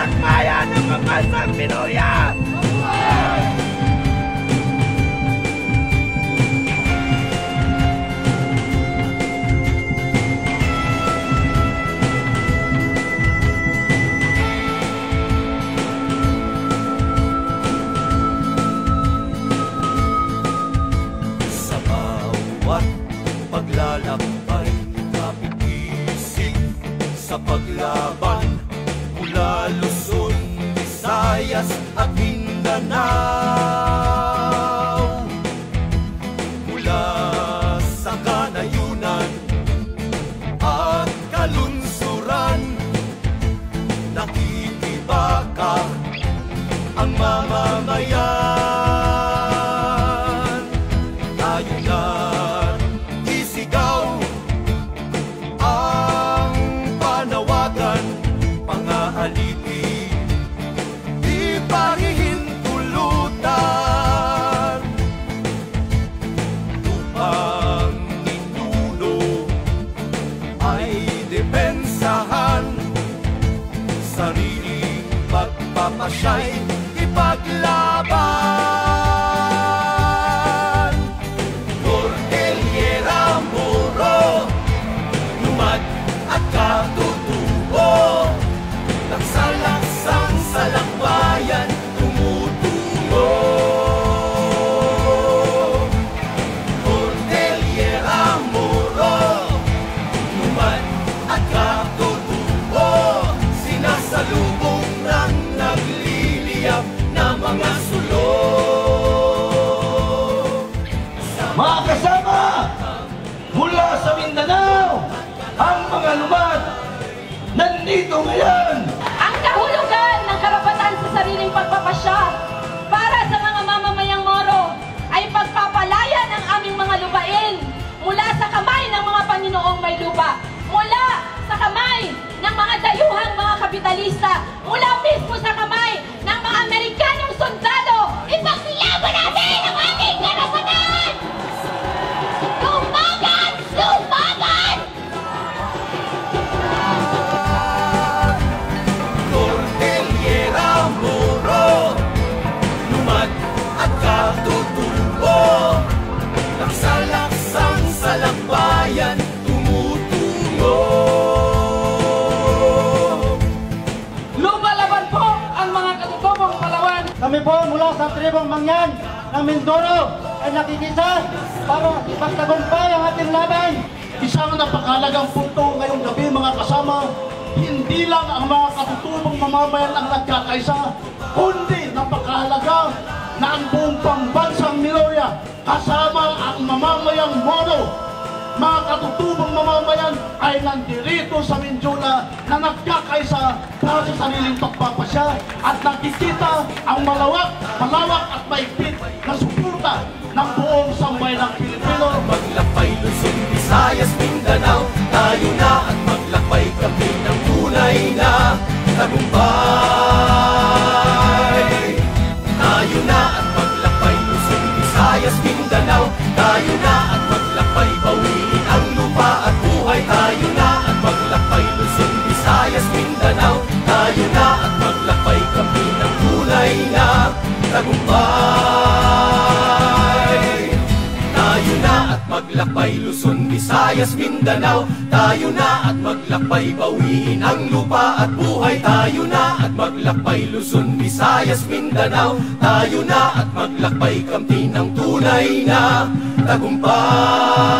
Akbayan ng pagmasang Pinoya! Sa bawat paglalakbay, kapigising sa paglaban, mula Luzon, Visayas at Mindanao. Mula sa kanayunan at kalunsuran, nakikibaka ang mamamayan. Tayo na isigaw ang panawagan, pang-aaliti, di pahihintulutan, upang ninuno ay depensahan, sariling pagpapasya'y ipaglaban. Cordillera, Moro, lumad at katutubo, nagsalaksang sa lakbayan tumutungo. Cordillera, Moro, lumad at katutubo, sinasalubong ng nagliliyab na mga sulong. Mga kasama, mula sa Mindanao, ang mga lumad, nandito ngayon! Ang kahulugan ng karapatan sa sariling pagpapasya para sa mga mamamayang Moro ay pagpapalaya ng aming mga lupain mula sa kamay ng mga Panginoong may lupa, mula sa kamay ng mga dayuhang mga kapitalista, mula mismo sa kamay ng mga Amerikanong sundalo. Ipaglaban natin ang ating karapatan! Lumaban! Lumaban! Cordillera, Moro, lumad at katutubo, nagsalaksang sa lakbayan tumutungo. Lumalaban po ang mga katutubong Palawan. Kami po mula sa tribong Mangyan ng Mindoro ay nakikisa para ipagtagumpay ang ating laban. Isang napakahalagang punto ngayong gabi, mga kasama, hindi lang ang mga katutubong mamamayan ang nagkakaisa, kundi napakahalaga na ang buong pambansang Minoya kasama ang mamamayang Moro, mga katutubong mamamayan ay nandirito sa Minjula na nagkakaisa para sa sariling pagpapasya at nakikita ang malawak at maigpit na suporta ng buong sambayanang Pilipino. Maglakbay Luzon, Visayas, Mindanao, tayo na at maglakbay kami ng tunay na tagumpay. Tayo na at maglakbay Luzon, Visayas, Mindanao, tayo na at maglakbay, bawiin ang lupa at buhay. Tayo na at maglakbay Luzon, Visayas, Mindanao, tayo na at maglakbay kami ng tunay na tagumpay. Tayo na at maglakbay Luzon, Visayas, Mindanao, tayo na at maglakbay, bawiin ang lupa at buhay. Tayo na at maglakbay Luzon, Visayas, Mindanao, tayo na at maglakbay kamtin ng tunay na tagumpay.